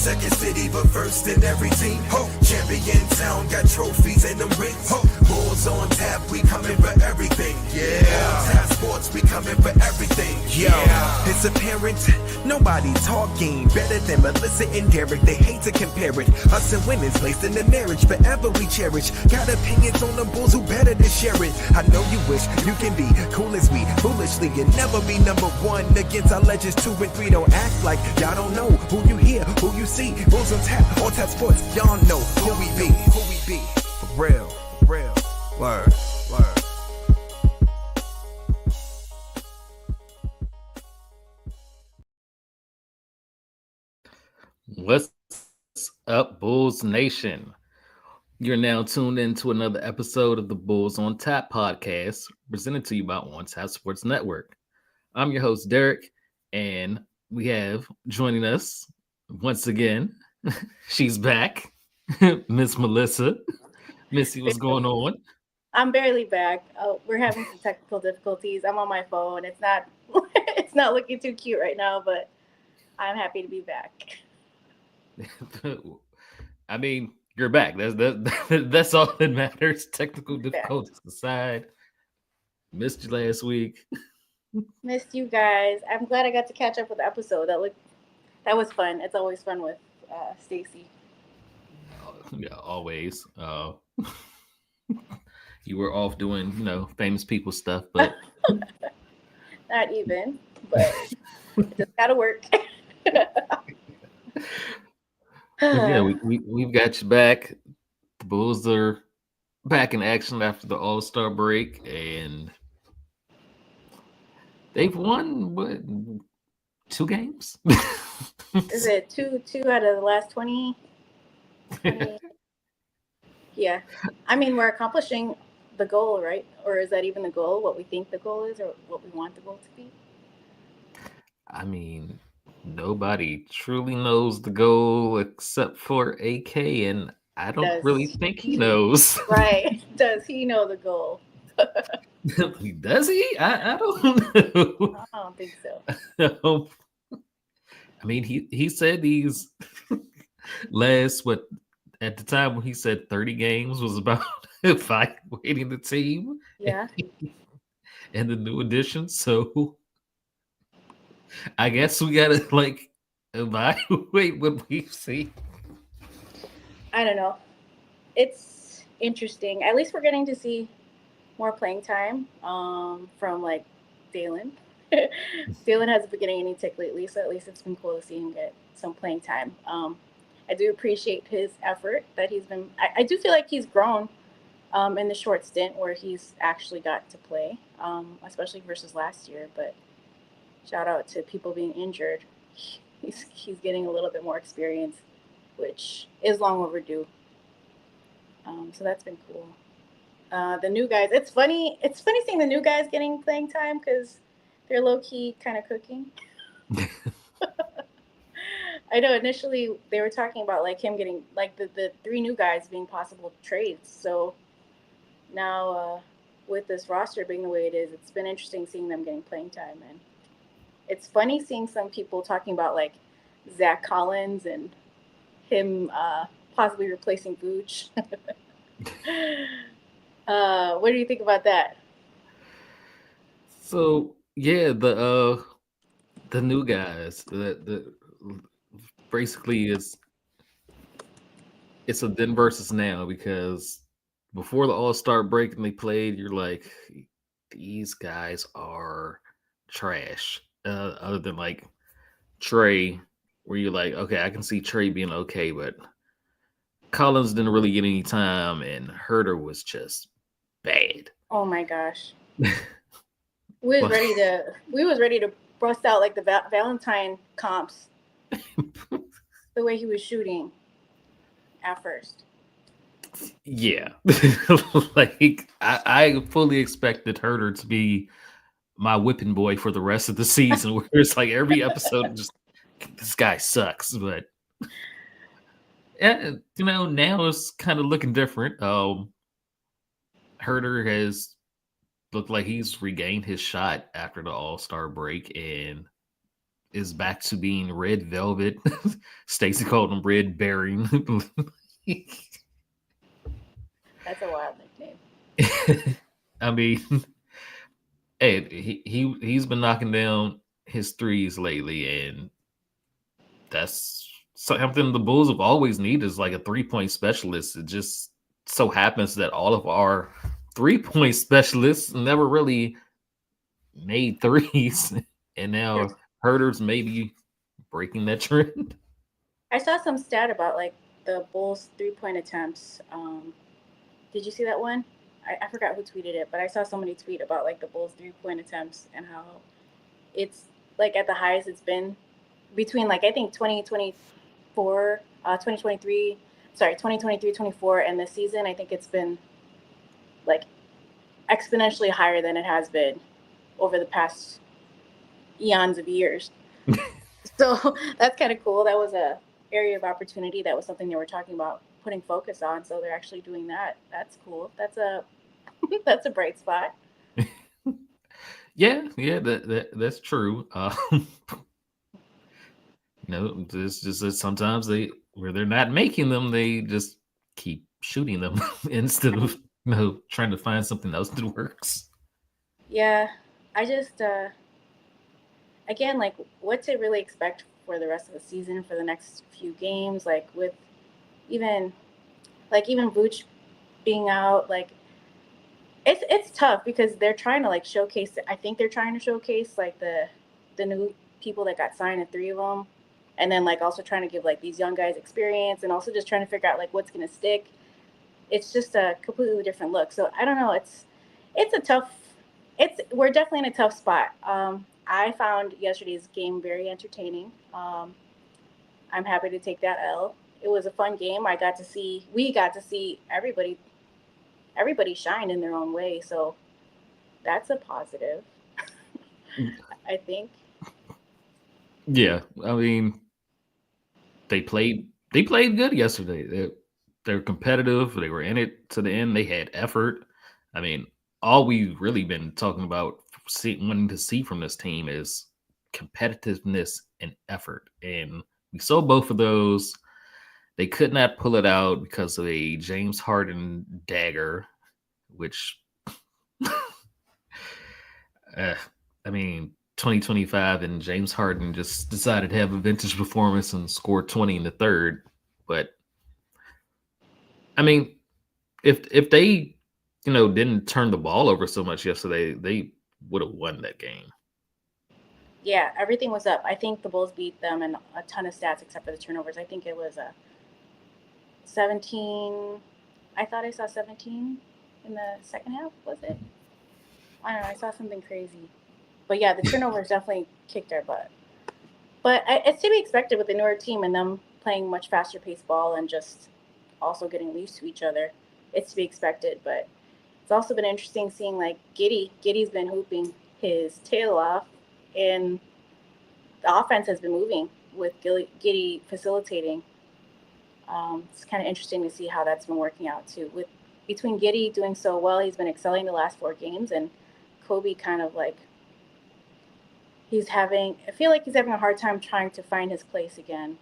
Second city, but first in every team. Champion town, got trophies and them rings. Bulls on tap, we coming for everything. Tap sports, we coming for everything. It's apparent, nobody talking better than Melissa and Derek. They hate to compare it. Us and women's laced in the marriage, forever we cherish. Got opinions on the Bulls, who better to share it? I know you wish you can be cool as we. Foolishly, you never be number one against our legends 2 and 3. Don't act like y'all don't know who you hear, who you see. Bulls on tap sports. Y'all know who we be. For real, word. What's up, Bulls Nation? You're now tuned into another episode of the Bulls on Tap podcast, presented to you by On Tap Sports Network. I'm your host, Derek, and we have joining us once again, she's back, Miss Melissa. Missy, what's going on? I'm barely back. We're having some technical difficulties. I'm on my phone. It's not looking too cute right now, but I'm happy to be back. I mean, you're back. That's all that matters. Technical difficulties aside. Missed you last week. Missed you guys. I'm glad I got to catch up with the episode. That was fun. It's always fun with Stacy. Yeah, always. You were off doing, famous people stuff, but not even. But it just gotta work. Yeah, we've got you back. The Bulls are back in action after the All-Star break, and they've won 2 games. Is it two out of the last 20? Yeah, I mean, we're accomplishing the goal, right? Or is that even the goal? What we think the goal is, or what we want the goal to be? I mean, nobody truly knows the goal except for AK, and I don't really think he knows. Right. Does he know the goal? Does he? I don't know. I don't think so. I mean, he said he's at the time when he said 30 games was about evaluating the team. Yeah. And the new addition. So I guess we gotta evaluate what we've seen. I don't know. It's interesting. At least we're getting to see more playing time from Dalen. Dalen hasn't been getting any tick lately, so at least it's been cool to see him get some playing time. I do appreciate his effort that he's been. I do feel like he's grown in the short stint where he's actually got to play, especially versus last year. But shout out to people being injured. He's getting a little bit more experience, which is long overdue. So that's been cool. The new guys, it's funny seeing the new guys getting playing time because they're low-key kind of cooking. I know initially they were talking about him getting the 3 new guys being possible trades. So now with this roster being the way it is, it's been interesting seeing them getting playing time. And it's funny seeing some people talking about Zach Collins and him possibly replacing Vooch. What do you think about that? So yeah, the new guys, the basically it's a then versus now, because before the All-Star break and they played, you're like, these guys are trash. Other than Trey, where you're like, okay, I can see Trey being okay, but Collins didn't really get any time, and Herter was just bad. Oh my gosh. We was ready to bust out the Valentine comps. The way he was shooting at first. Yeah. I fully expected Herter to be my whipping boy for the rest of the season, where it's every episode just, this guy sucks. But now it's kind of looking different. Herter has looked like he's regained his shot after the All-Star break, and is back to being Red Velvet. Stacy called him Red Berry. That's a wild nickname. I mean, hey, he's been knocking down his threes lately, and that's something the Bulls have always needed is like a 3-point specialist. It just so happens that all of our 3-point specialists never really made threes, and now Herder's maybe breaking that trend. I saw some stat about like the Bulls 3-point attempts. Did you see that one? I forgot who tweeted it, but I saw somebody tweet about like the Bulls 3-point attempts and how it's like at the highest it's been between like I think 2024, 2023, sorry, 2023, 24, and this season. I think it's been like exponentially higher than it has been over the past eons of years. So that's kind of cool. That was a area of opportunity. That was something they were talking about putting focus on. So they're actually doing that. That's cool. That's a that's a bright spot. Yeah, that's true. It's just that sometimes where they're not making them, they just keep shooting them instead of trying to find something else that works. Yeah, I just again, like, what to really expect for the rest of the season for the next few games, like with even even Vooch being out, like it's tough because they're trying to like showcase. I think they're trying to showcase like the new people that got signed, the three of them, and then like also trying to give like these young guys experience, and also just trying to figure out like what's gonna stick. It's just a completely different look. So I don't know. It's a tough. We're definitely in a tough spot. I found yesterday's game very entertaining. I'm happy to take that L. It was a fun game. We got to see everybody shine in their own way. So that's a positive, I think. Yeah, I mean, they played good yesterday. They're competitive. They were in it to the end. They had effort. I mean, all we've really been talking about wanting to see from this team is competitiveness and effort. And we saw both of those. They could not pull it out because of a James Harden dagger, which, I mean, 2025 and James Harden just decided to have a vintage performance and score 20 in the third. But I mean, if they didn't turn the ball over so much yesterday, they would have won that game. Yeah, everything was up. I think the Bulls beat them in a ton of stats except for the turnovers. I think it was a 17. I thought I saw 17 in the second half. Was it? I don't know. I saw something crazy. But yeah, the turnovers definitely kicked our butt. But it's to be expected with the newer team and them playing much faster paced ball and just also getting used to each other. It's to be expected. But it's also been interesting seeing like Giddey. Giddey's been hooping his tail off, and the offense has been moving with Giddey facilitating. It's kind of interesting to see how that's been working out too. Between Giddey doing so well, he's been excelling the last 4 games, and Kobe kind of like I feel like he's having a hard time trying to find his place again.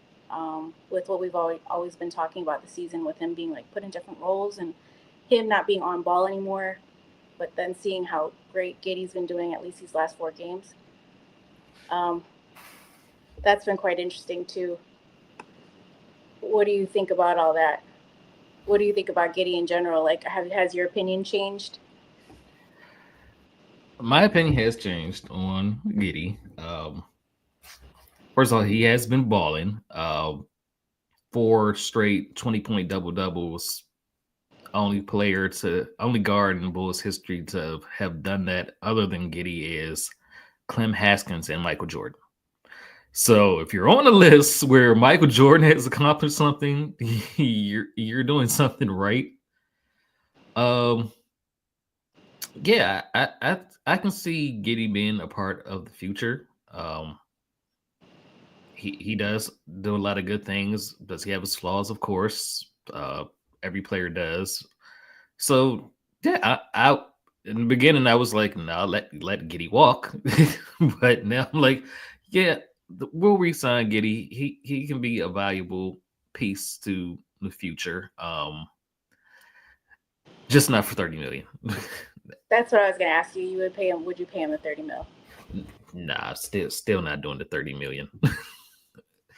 With what we've always been talking about the season, with him being like put in different roles and him not being on ball anymore, but then seeing how great Giddey's been doing at least these last 4 games. That's been quite interesting too. What do you think about all that? What do you think about Giddey in general? Like, has your opinion changed? My opinion has changed on Giddey. First of all, he has been balling. 4 straight 20-point double-doubles. Only guard in Bulls history to have done that other than Giddey is Clem Haskins and Michael Jordan. So if you're on a list where Michael Jordan has accomplished something, you're doing something right. Yeah, I can see Giddey being a part of the future. He does do a lot of good things. Does he have his flaws? Of course, every player does. So yeah, I in the beginning I was like, no, let Giddey walk, but now I'm like, yeah, we'll re-sign Giddey. He can be a valuable piece to the future. Just not for 30 million. That's what I was gonna ask you. You would pay him? Would you pay him the 30 mil? Nah, still not doing the 30 million.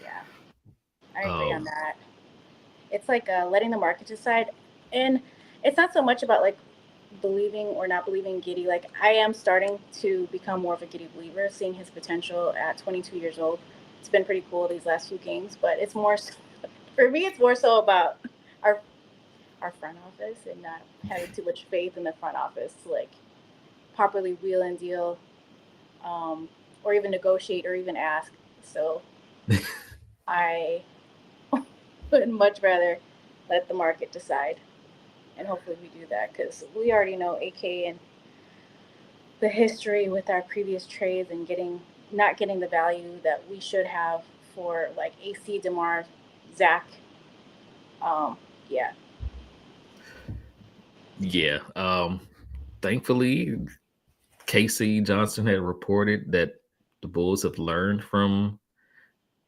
Yeah, I agree on that. It's like letting the market decide, and it's not so much about like believing or not believing Giddey. Like I am starting to become more of a Giddey believer, seeing his potential at 22 years old. It's been pretty cool these last few games, but it's more for me. It's more so about our our front office and not having too much faith in the front office to like properly wheel and deal, or even negotiate or even ask. So I would much rather let the market decide, and hopefully we do that because we already know AK and the history with our previous trades and getting not getting the value that we should have for like AC, Demar, Zach. Yeah. Yeah. Thankfully, Casey Johnson had reported that the Bulls have learned from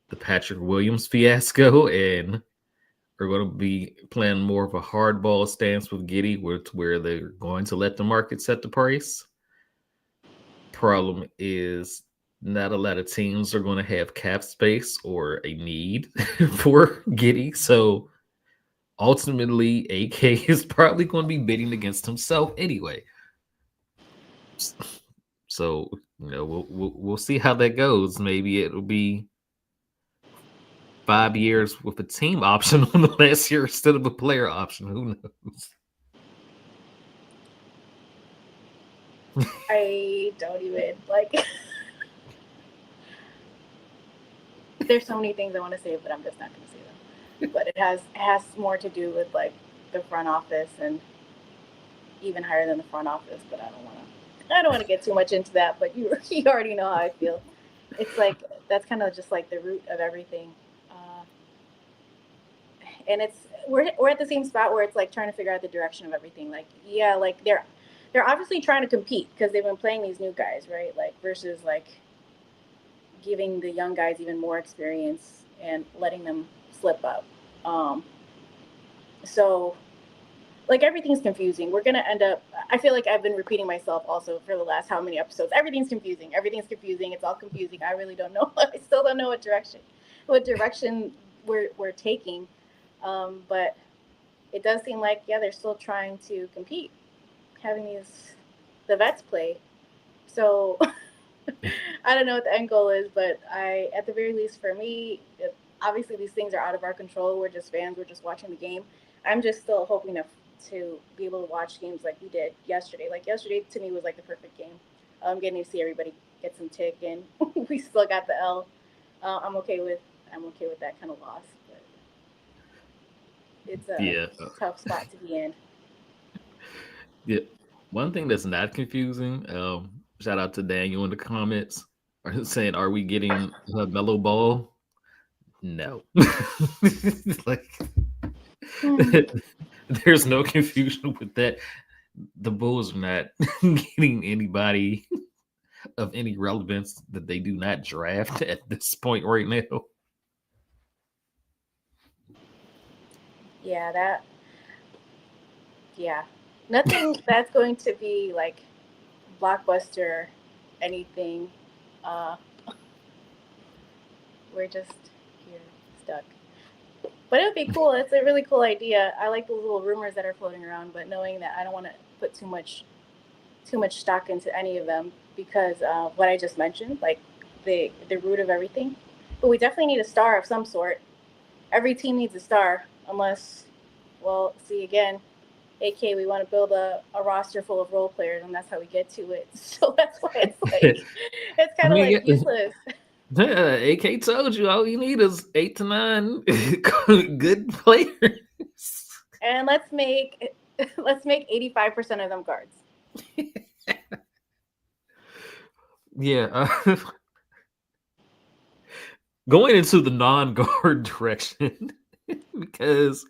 the Patrick Williams fiasco and are going to be playing more of a hardball stance with Giddey, where they're going to let the market set the price. Problem is, not a lot of teams are going to have cap space or a need for Giddey. So ultimately, AK is probably going to be bidding against himself anyway. So we'll see how that goes. Maybe it'll be 5 years with a team option on the last year instead of a player option. Who knows? I don't even like. There's so many things I want to say, but I'm just not going to say them. But it has more to do with like the front office and even higher than the front office. But I don't want to get too much into that. But you already know how I feel. It's like that's kind of just like the root of everything. And we're at the same spot where it's like trying to figure out the direction of everything. Like yeah, like they're obviously trying to compete because they've been playing these new guys, right? Like versus like giving the young guys even more experience and letting them slip up. Um, so like everything's confusing. We're gonna end up. I feel like I've been repeating myself also for the last how many episodes. Everything's confusing. Everything's confusing. It's all confusing. I really don't know. I still don't know what direction we're taking. But it does seem like yeah, they're still trying to compete, having the vets play. So I don't know what the end goal is, but at the very least, for me, obviously these things are out of our control. We're just fans. We're just watching the game. I'm just still hoping to be able to watch games like we did yesterday. Like yesterday to me was like the perfect game. Getting to see everybody get some tick, and we still got the L. I'm okay with that kind of loss, but it's a Yeah. tough spot to be in. Yeah. One thing that's not confusing, shout out to Daniel in the comments, are saying, are we getting a mellow ball? No. Like there's no confusion with that. The Bulls are not getting anybody of any relevance that they do not draft at this point right now. Yeah, yeah, nothing that's going to be like blockbuster anything. Uh, we're just here stuck. But it would be cool. It's a really cool idea. I like those little rumors that are floating around, but knowing that I don't want to put too much stock into any of them because what I just mentioned, like the root of everything. But we definitely need a star of some sort. Every team needs a star, unless, well, see again, AK, we want to build a roster full of role players, and that's how we get to it. So that's why it's like it's I kind of mean, like useless. yeah, AK told you all you need is 8 to 9 good players. And let's make 85% of them guards. Yeah. Going into the non-guard direction, because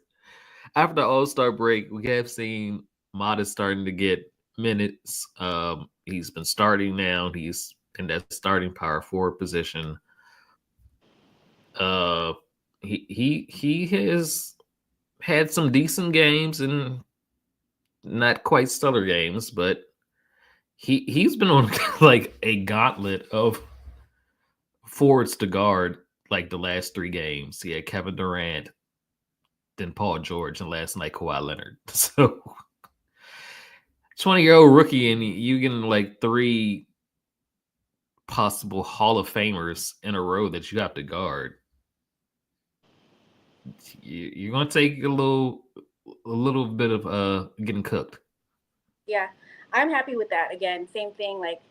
after the All-Star break, we have seen Modest starting to get minutes. He's been starting now. He's in that starting power forward position. Uh, he has had some decent games and not quite stellar games, but he's been on like a gauntlet of forwards to guard like the last 3 games. He had Kevin Durant, then Paul George, and last night Kawhi Leonard. So 20-year-old rookie, and you getting like 3 possible Hall of Famers in a row that you have to guard. You're gonna take a little bit of getting cooked. Yeah, I'm happy with that. Again, same thing. Like,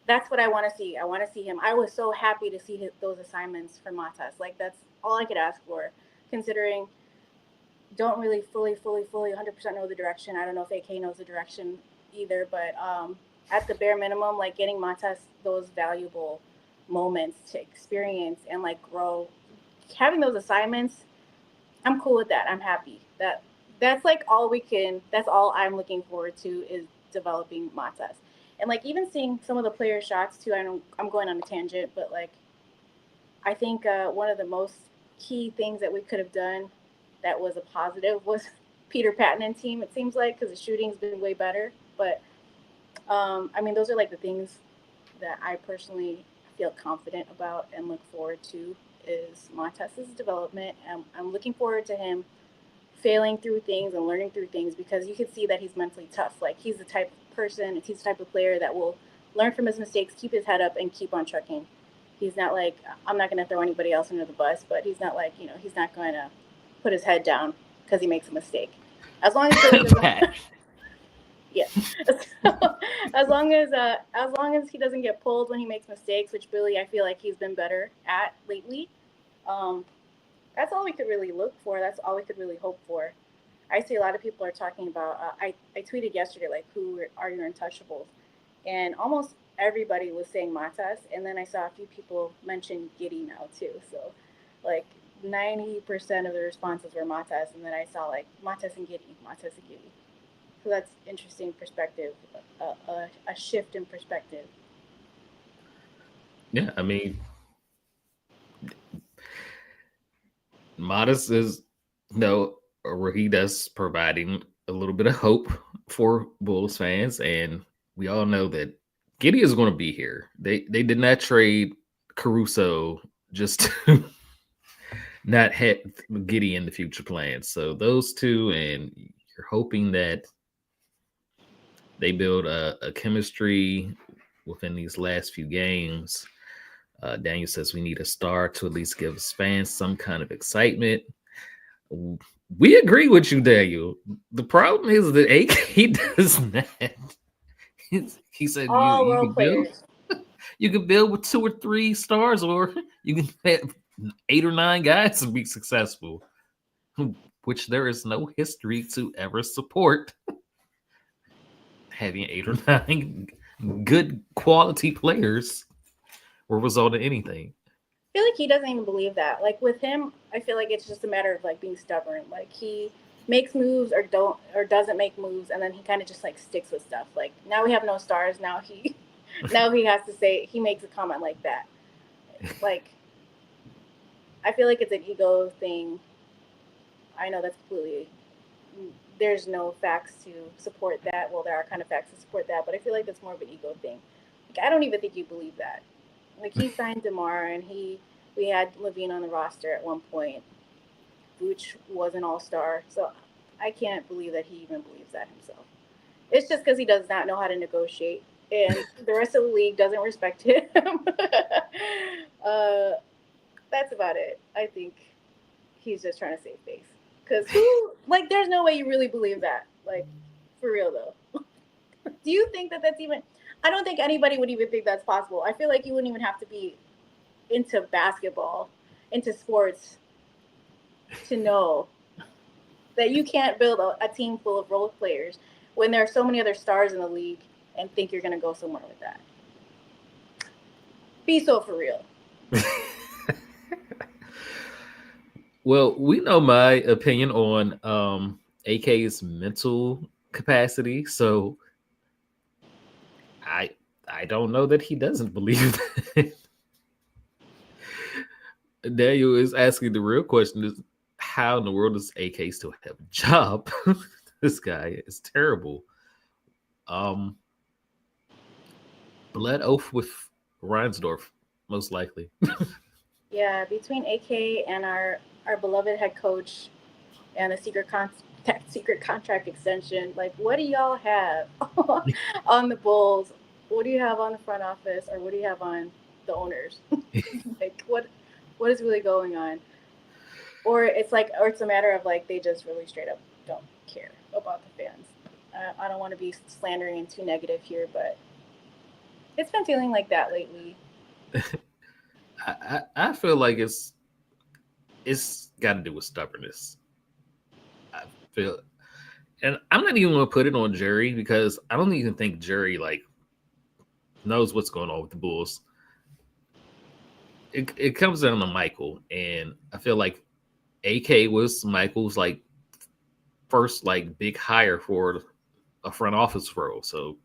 that's what I want to see. I want to see him. I was so happy to see those assignments for Matas. Like, that's all I could ask for, considering don't really fully 100% know the direction. I don't know if AK knows the direction either, but at the bare minimum, like getting Matas those valuable moments to experience and like grow, having those assignments, I'm cool with that. I'm happy that that's like all we can. That's all I'm looking forward to is developing Matas, and like even seeing some of the player shots too. I know I'm going on a tangent, but like I think one of the most key things that we could have done that was a positive was Peter Patton and team. It seems like because the shooting's been way better, but I mean those are like the things that I personally feel confident about and look forward to is Montes' development. I'm looking forward to him failing through things and learning through things because you can see that he's mentally tough. Like he's the type of person, he's the type of player that will learn from his mistakes, keep his head up, and keep on trucking. He's not like I'm not going to throw anybody else under the bus, but he's not like he's not going to put his head down because he makes a mistake. As long as Billy doesn't, yeah. As long as he doesn't get pulled when he makes mistakes, which Billy I feel like he's been better at lately. Um, that's all we could really look for. That's all we could really hope for. I see a lot of people are talking about. I tweeted yesterday like who are your untouchables, and almost everybody was saying Matas, and then I saw a few people mention Giddey now too. So, like 90% of the responses were Matas, and then I saw like Matas and Giddey, Matas and Giddey. So that's interesting perspective, a shift in perspective. Yeah, I mean, Modest is a rookie that's providing a little bit of hope for Bulls fans, and we all know that Giddey is going to be here. They did not trade Caruso just to not have Giddey in the future plans. So those two, and you're hoping that they build a chemistry within these last few games. Daniel says we need a star to at least give us fans some kind of excitement. We agree with you, Daniel. The problem is that AK does not. He said All you role can build players. you can build with 2 or 3 stars, or you can have 8 or 9 guys to be successful, which there is no history to ever support having 8 or 9 good quality players or result in anything. I feel like he doesn't even believe that. Like with him, I feel like it's just a matter of like being stubborn. Like he makes moves or doesn't make moves, and then he kind of just like sticks with stuff. Like now we have no stars. Now he has to say he makes a comment like that. Like I feel like it's an ego thing. I know that's completely. There's no facts to support that. Well, there are kind of facts to support that, but I feel like that's more of an ego thing. Like I don't even think you believe that. Like he signed DeMar, and we had Levine on the roster at one point. Vooch was an all-star, so I can't believe that he even believes that himself. It's just because he does not know how to negotiate, and the rest of the league doesn't respect him. uh, that's about it. I think he's just trying to save face. Because like, there's no way you really believe that. Like, for real though. Do you think that that's even? I don't think anybody would even think that's possible. I feel like you wouldn't even have to be into basketball, into sports, to know that you can't build a team full of role players when there are so many other stars in the league and think you're going to go somewhere with that. Be so for real. Well, we know my opinion on AK's mental capacity, so I don't know that he doesn't believe that. Daniel is asking the real question: is how in the world does AK still have a job? This guy is terrible. Um, Bled oath with Reinsdorf, most likely. Yeah, between AK and our beloved head coach and the that secret contract extension, like what do y'all have on the Bulls? What do you have on the front office, or what do you have on the owners? Like what is really going on? Or it's like, or it's a matter of like they just really straight up don't care about the fans. I don't want to be slandering and too negative here, but it's been feeling like that lately. I feel like it's got to do with stubbornness. I feel, and I'm not even gonna put it on Jerry because I don't even think Jerry like knows what's going on with the Bulls. It comes down to Michael, and I feel like AK was Michael's like first like big hire for a front office role, so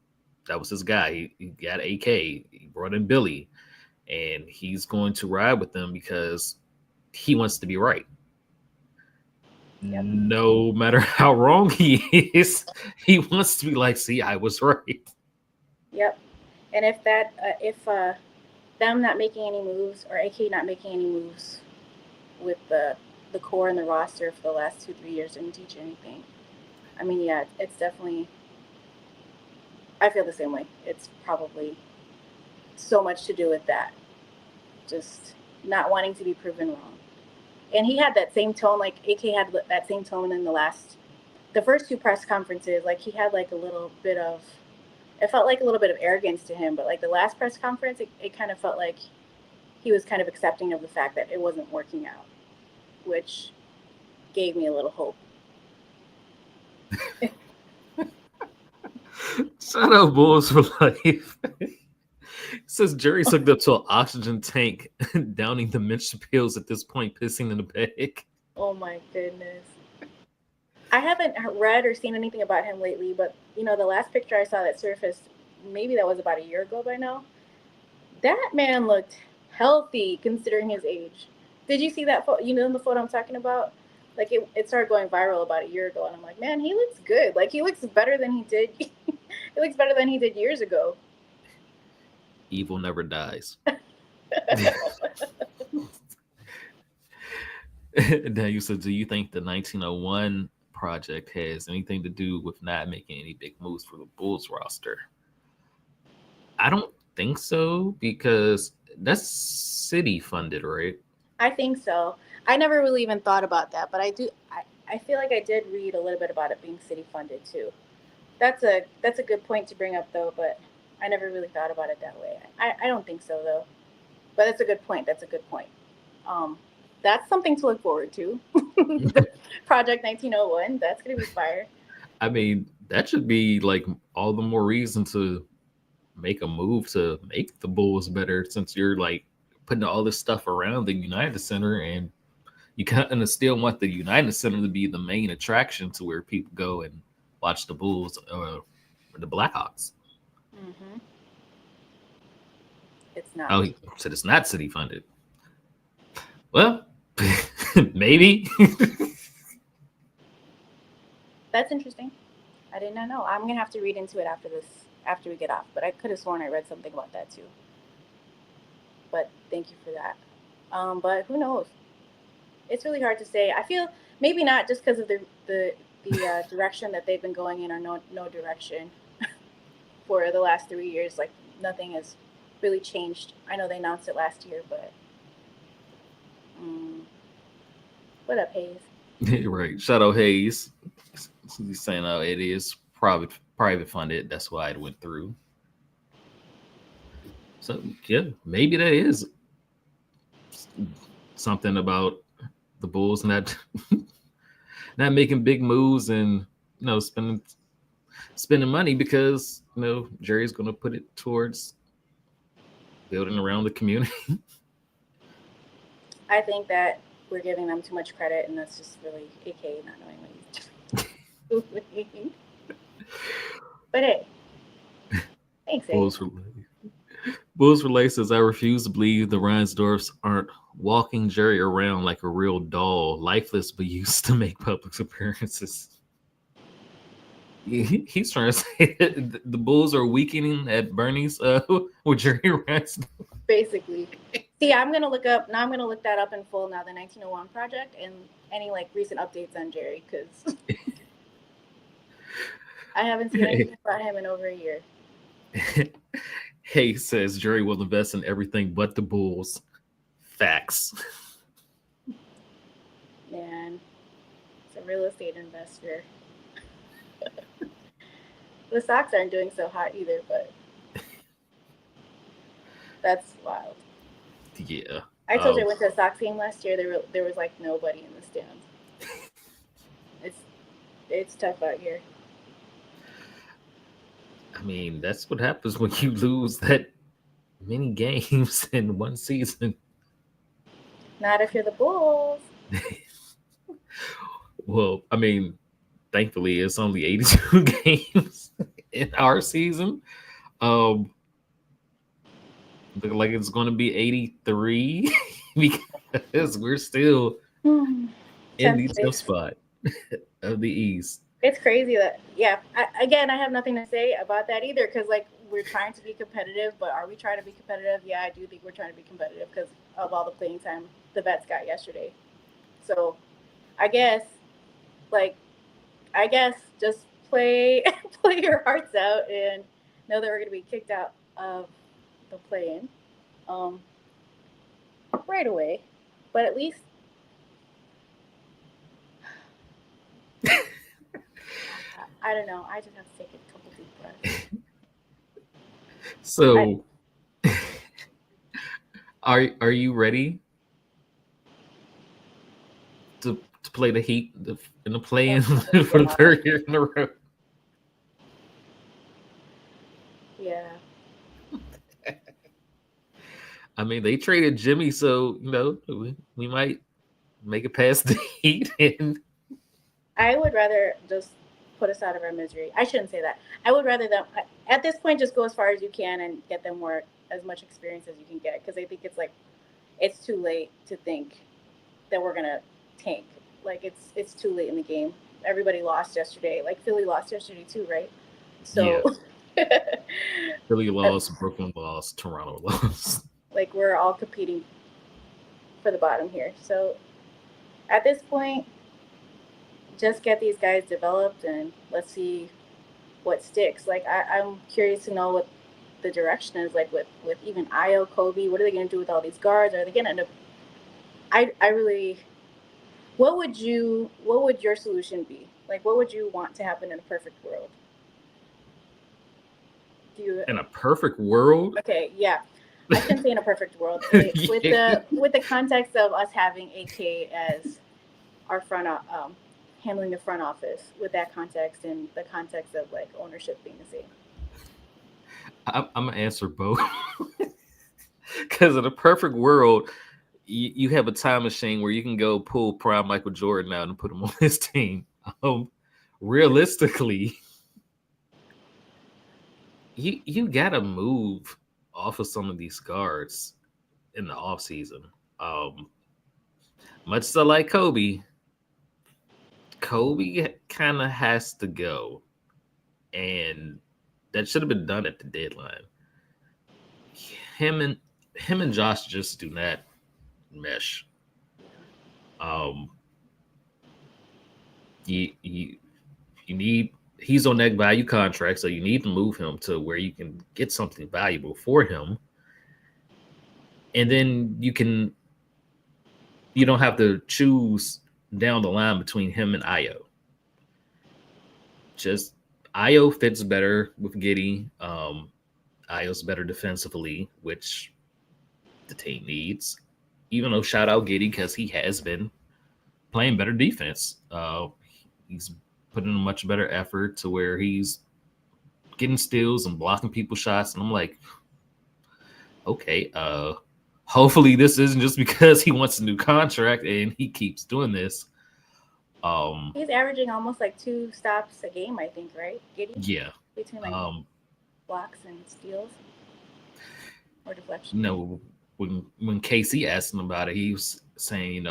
that was his guy. He got AK. He brought in Billy, and he's going to ride with them because he wants to be right. Yep. No matter how wrong he is, he wants to be like, see, I was right. Yep. And if them not making any moves, or AK not making any moves with the core and the roster for the last 2-3 years didn't teach anything. I mean, yeah, it's definitely. I feel the same way. It's probably so much to do with that, just not wanting to be proven wrong. And he had that same tone, like AK had that same tone in the first two press conferences. Like he had like a little bit of, it felt like a little bit of arrogance to him. But like the last press conference, it kind of felt like he was kind of accepting of the fact that it wasn't working out, which gave me a little hope. Shout out Bulls for life. Says Jerry's hooked up to an oxygen tank, downing dementia pills at this point, pissing in the bag. Oh my goodness. I haven't read or seen anything about him lately, but the last picture I saw that surfaced, maybe that was about a year ago by now. That man looked healthy considering his age. Did you see that photo? The photo I'm talking about? Like it started going viral about a year ago, and I'm like, man, he looks good. Like he looks better than he did. He looks better than he did years ago. Evil never dies. Now you said, do you think the 1901 project has anything to do with not making any big moves for the Bulls roster? I don't think so, because that's city funded, right? I think so. I never really even thought about that, but I do. I feel like I did read a little bit about it being city funded too. That's a good point to bring up though, but I never really thought about it that way. I don't think so though, but that's a good point. That's a good point. That's something to look forward to. Project 1901. That's gonna be fire. I mean, that should be like all the more reason to make a move to make the Bulls better, since you're like putting all this stuff around the United Center, and you kind of still want the United Center to be the main attraction to where people go and watch the Bulls or the Blackhawks. Mm-hmm. It's not. Oh, he said it's not city funded. Well, maybe. That's interesting. I did not know. I'm gonna have to read into it after we get off. But I could have sworn I read something about that too. But thank you for that. But who knows? It's really hard to say. I feel maybe not just because of the direction that they've been going in, or no direction for the last 3 years. Like nothing has really changed. I know they announced it last year, but what up, Hayes? Right, Shadow Hayes. He's saying, "Oh, it is private funded. That's why it went through." So yeah, maybe that is something about the Bulls not making big moves and spending money, because Jerry's going to put it towards building around the community. I think that we're giving them too much credit, and that's just really AK not knowing what he's doing. But hey, thanks. Bulls Relay says, "I refuse to believe the Reinsdorfs aren't walking Jerry around like a real doll, lifeless but used to make public appearances. He's trying to say that the Bulls are weakening at Bernie's with Jerry Rice. Basically. See, I'm gonna look that up in full now, the 1901 project and any like recent updates on Jerry, because I haven't seen anything about him in over a year. Hay says Jerry will invest in everything but the Bulls. Facts. Man, it's a real estate investor. The Sox aren't doing so hot either, but that's wild. Yeah. I told you I went to a Sox game last year. There was like nobody in the stands. It's tough out here. I mean, that's what happens when you lose that many games in one season. Not if you're the Bulls. Well, I mean, thankfully it's only 82 games in our season. Look like it's going to be 83 because we're still in the 10th spot of the East. It's crazy that, yeah. I have nothing to say about that either, because like we're trying to be competitive, but are we trying to be competitive? Yeah, I do think we're trying to be competitive because of all the playing time the vets got yesterday. So I guess just play your hearts out and know that we're going to be kicked out of the play-in right away. But at least I don't know. I just have to take a couple deep breaths. So, are you ready to play the Heat in the play-in for the third year in a row? Yeah. I mean, they traded Jimmy, so we might make it past the Heat. And I would rather just put us out of our misery. I shouldn't say that. I would rather them at this point just go as far as you can and get them as much experience as you can get, because I think it's too late to think that we're gonna tank. Like it's too late in the game. Everybody lost yesterday. Like Philly lost yesterday too, right? So yeah. Philly lost, Brooklyn lost, Toronto lost. Like we're all competing for the bottom here. So at this point, just get these guys developed and let's see what sticks. Like I'm curious to know what the direction is, like with even Io, Kobe. What are they going to do with all these guards? Are they going to end up? I really. What would your solution be? Like, what would you want to happen in a perfect world? In a perfect world? Okay, yeah. I shouldn't say in a perfect world. Yeah. With the context of us having AK as our handling the front office, with that context and the context of like ownership being the same. I'm gonna answer both. Because in a perfect world, you have a time machine where you can go pull prime Michael Jordan out and put him on his team. Realistically, you gotta move off of some of these guards in the off season. Much so like Kobe kind of has to go, and that should have been done at the deadline. Him and Josh just do not mesh. You need, he's on that value contract, so you need to move him to where you can get something valuable for him, and then you don't have to choose down the line between him and Io. Just Io fits better with Giddey. Io's better defensively, which the team needs. Even though shout out Giddey because he has been playing better defense. He's putting in a much better effort to where he's getting steals and blocking people's shots. And I'm like, okay, hopefully this isn't just because he wants a new contract and he keeps doing this. He's averaging almost like 2 stops a game, I think, right? Giddey? Yeah. Between like blocks and steals or deflections. No, when KC asked him about it, he was saying,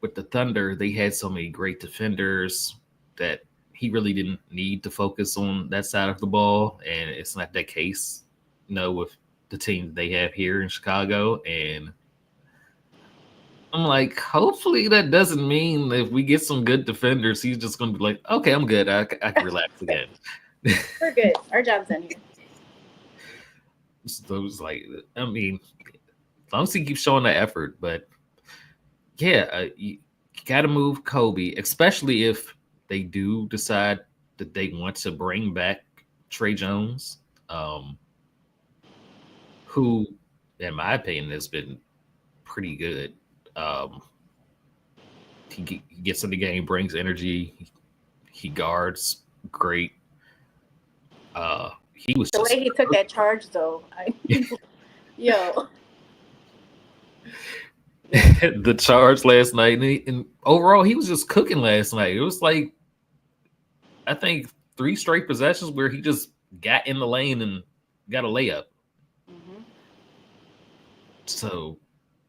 with the Thunder, they had so many great defenders that he really didn't need to focus on that side of the ball, and it's not that case, with the team they have here in Chicago. And I'm like, hopefully that doesn't mean if we get some good defenders, he's just going to be like, okay, I'm good. I can relax again. We're good. Our job's done here. So it was like, I mean, as long as he keeps showing that effort, but yeah, you got to move Kobe, especially if they do decide that they want to bring back Trey Jones, who, in my opinion, has been pretty good. Um, he gets in the game, brings energy, he guards great. He was The just way he took that charge, though, yo. the charge last night, and overall, he was just cooking last night. It was like, I think 3 straight possessions where he just got in the lane and got a layup. Mm-hmm. So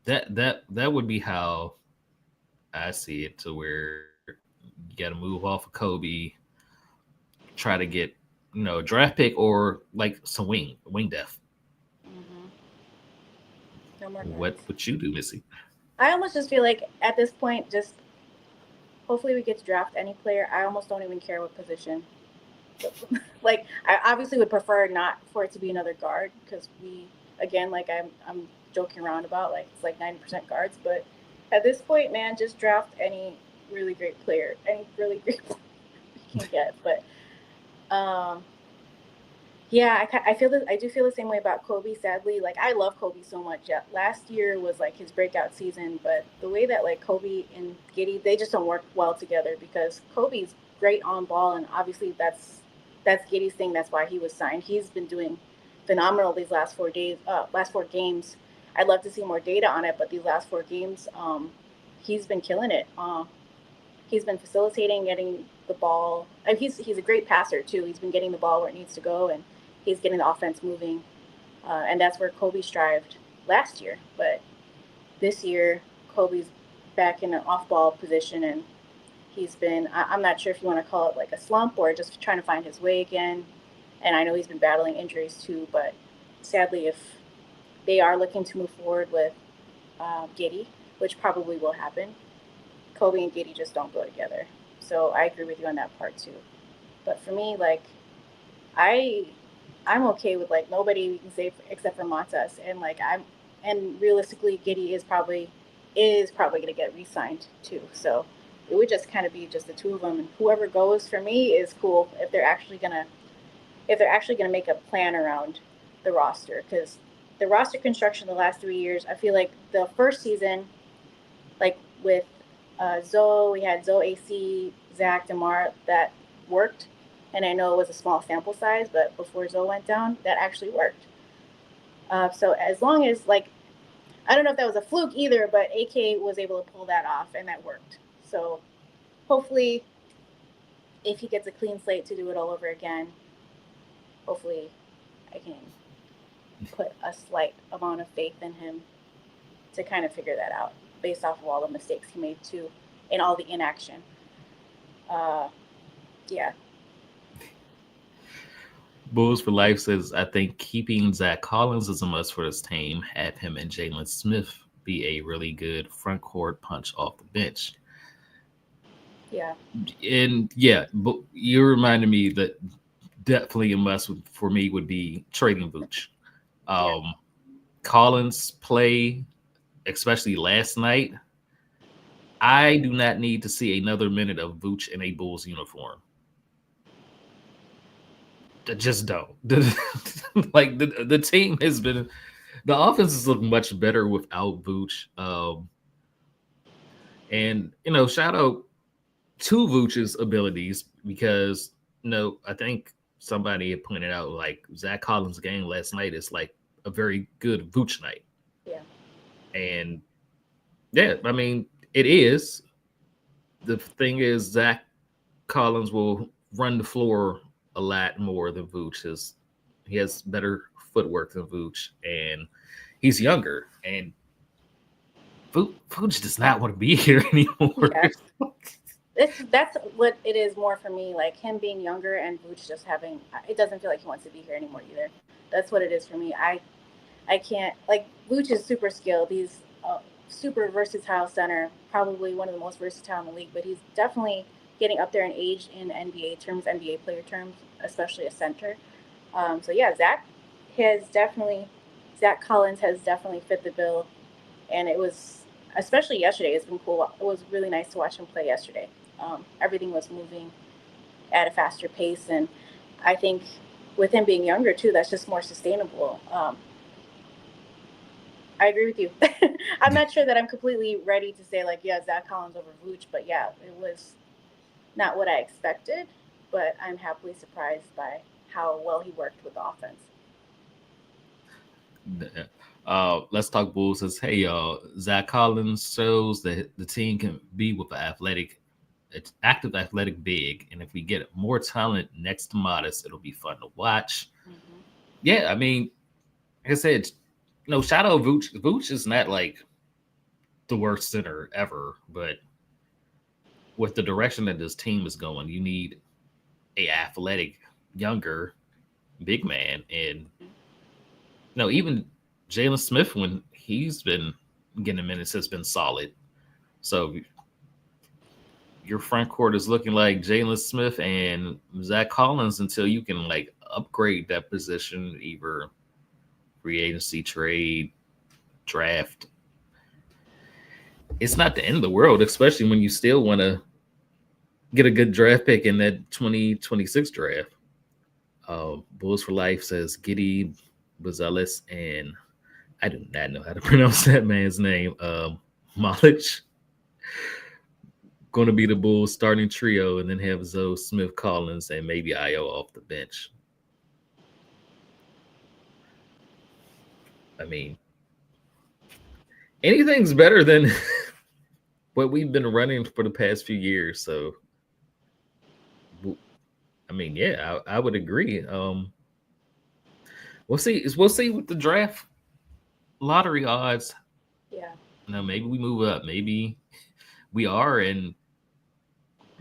that would be how I see it. To where you got to move off of Kobe, try to get a draft pick or like some wing depth. Mm-hmm. No more What guards. would you do, Missy? I almost just feel like at this point, just hopefully we get to draft any player. I almost don't even care what position. Like, I obviously would prefer not for it to be another guard, because again, like I'm joking around about, like, it's like 90% guards, but at this point, man, just draft any really great player, any really great player you can get. But yeah, I do feel the same way about Kobe. Sadly, like, I love Kobe so much. Yeah, last year was like his breakout season, but the way that, like, Kobe and Giddey, they just don't work well together, because Kobe's great on ball, and obviously that's Giddey's thing. That's why he was signed. He's been doing phenomenal these last 4 games. I'd love to see more data on it, but these last 4 games, he's been killing it. He's been facilitating, getting the ball. And he's a great passer too. He's been getting the ball where it needs to go, and he's getting the offense moving. And that's where Kobe strived last year. But this year, Kobe's back in an off-ball position, and he's been, I'm not sure if you want to call it like a slump or just trying to find his way again. And I know he's been battling injuries too, but sadly, if they are looking to move forward with Giddey, which probably will happen, Kobe and Giddey just don't go together. So I agree with you on that part too. But for me, like, I'm okay with, like, nobody we can say except for Matas, and realistically, Giddey is probably going to get re-signed too. So it would just kind of be just the two of them, and whoever goes for me is cool if they're actually gonna make a plan around the roster, because the roster construction the last 3 years, I feel like the first season, like with Zoe, we had Zoe, AC, Zach, DeMar, that worked. And I know it was a small sample size, but before Zoe went down, that actually worked. So as long as, like, I don't know if that was a fluke either, but AK was able to pull that off, and that worked. So hopefully, if he gets a clean slate to do it all over again, hopefully I can put a slight amount of faith in him to kind of figure that out based off of all the mistakes he made too, and all the inaction. Yeah. Bulls for Life says, I think keeping Zach Collins is a must for this team. Have him and Jalen Smith be a really good front court punch off the bench. Yeah. And yeah, but you reminded me that definitely a must for me would be trading Vooch. Collins' play, especially last night, I do not need to see another minute of Vooch in a Bulls uniform. Just don't. Like, the team has been, the offense has looked much better without Vooch. And shout out to Vooch's abilities, because I think somebody had pointed out, like, Zach Collins' game last night is like a very good Vooch night. Yeah. And yeah, I mean, it is. The thing is, Zach Collins will run the floor a lot more than Vooch. He has better footwork than Vooch, and he's younger, and Vooch does not want to be here anymore. Yeah. That's what it is more for me, like him being younger and Vooch just having, it doesn't feel like he wants to be here anymore either. That's what it is for me. I can't, like, Vooch is super skilled. He's a super versatile center, probably one of the most versatile in the league, but he's definitely getting up there in age in NBA terms, NBA player terms, especially a center. So yeah, Zach Collins has definitely fit the bill, and it was, especially yesterday, it's been cool. It was really nice to watch him play yesterday. Everything was moving at a faster pace, and I think with him being younger too, that's just more sustainable. I agree with you. I'm not sure that I'm completely ready to say, like, yeah, Zach Collins over Vooch, but yeah, it was not what I expected, but I'm happily surprised by how well he worked with the offense. Let's talk Bulls. Says, hey y'all, Zach Collins shows that the team can be with an active athletic big, and if we get more talent next to Modest, it'll be fun to watch. Mm-hmm. Yeah, I mean, like I said, no, shout out Vooch. Vooch is not like the worst center ever, but with the direction that this team is going, you need a athletic, younger, big man. And no, even Jalen Smith, when he's been getting minutes, has been solid. So your front court is looking like Jalen Smith and Zach Collins until you can like upgrade that position, either free agency, trade, draft. It's not the end of the world, especially when you still want to get a good draft pick in that 2026 draft. Bulls for Life says Giddey, Bazelis, and I do not know how to pronounce that man's name. Malich going to be the Bulls starting trio, and then have Zoe Smith, Collins, and maybe Io off the bench. I mean, anything's better than what we've been running for the past few years. So, I mean, yeah, I would agree. We'll see. We'll see with the draft lottery odds. Yeah. Maybe we move up. Maybe we are in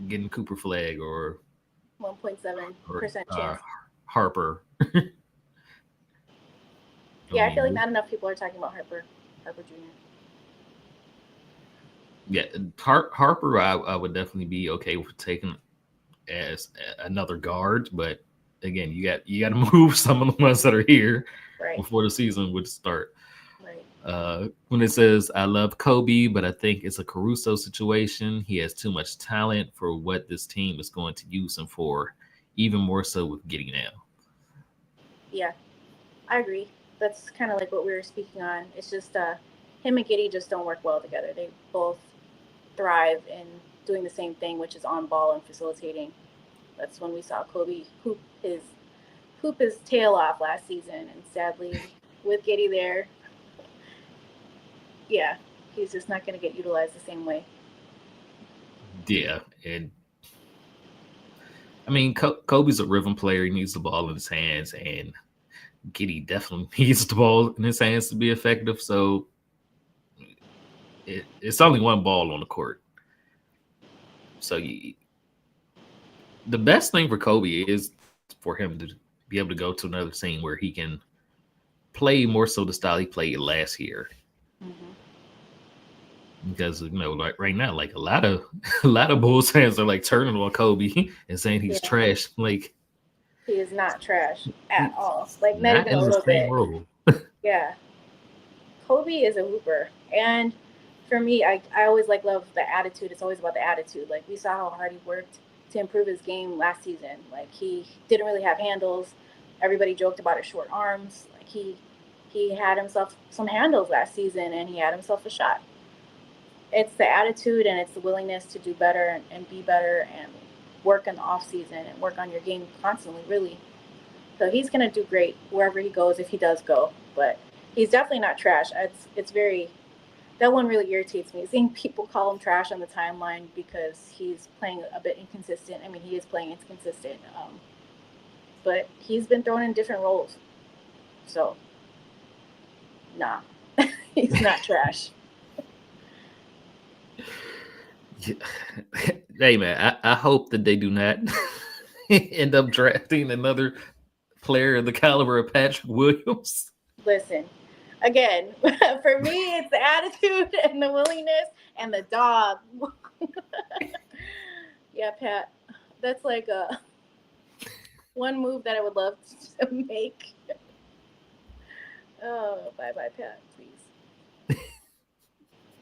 getting Cooper Flag or 1.7% chance. Harper. Yeah, I feel like not enough people are talking about Harper Jr. Yeah, Harper, I would definitely be okay with taking as another guard, but again, you got to move some of the ones that are here before the season would start. Right. When it says I love Kobe, but I think it's a Caruso situation. He has too much talent for what this team is going to use him for, even more so with Giddey now. Yeah, I agree. That's kind of like what we were speaking on. It's just him and Giddey just don't work well together. They both thrive in doing the same thing, which is on ball and facilitating. That's when we saw Kobe hoop his tail off last season, and sadly, with Giddey there, yeah, he's just not going to get utilized the same way. Yeah, and I mean, Kobe's a rhythm player. He needs the ball in his hands, and Giddey definitely needs the ball in his hands to be effective. So it's only one ball on the court. So the best thing for Kobe is for him to be able to go to another team where he can play more so the style he played last year. Mm-hmm. Because like right now, like a lot of Bulls fans are like turning on Kobe and saying he's trash. Like he is not trash at all. Like not even a little bit. Yeah, Kobe is a hooper, and for me, I always love the attitude. It's always about the attitude. Like we saw how hard he worked to improve his game last season. Like he didn't really have handles. Everybody joked about his short arms. Like he had himself some handles last season, and he had himself a shot. It's the attitude and it's the willingness to do better and be better and work in the off season and work on your game constantly, really. So he's gonna do great wherever he goes if he does go. But he's definitely not trash. It's very, that one really irritates me, seeing people call him trash on the timeline because he's playing a bit inconsistent. I mean, he is playing inconsistent, but he's been thrown in different roles. So, nah, He's not trash. Yeah. Hey man, I hope that they do not end up drafting another player of the caliber of Patrick Williams. Listen, again, for me, it's the attitude and the willingness and the dog. Yeah, Pat, that's like a one move that I would love to make. Oh, bye bye, Pat, please.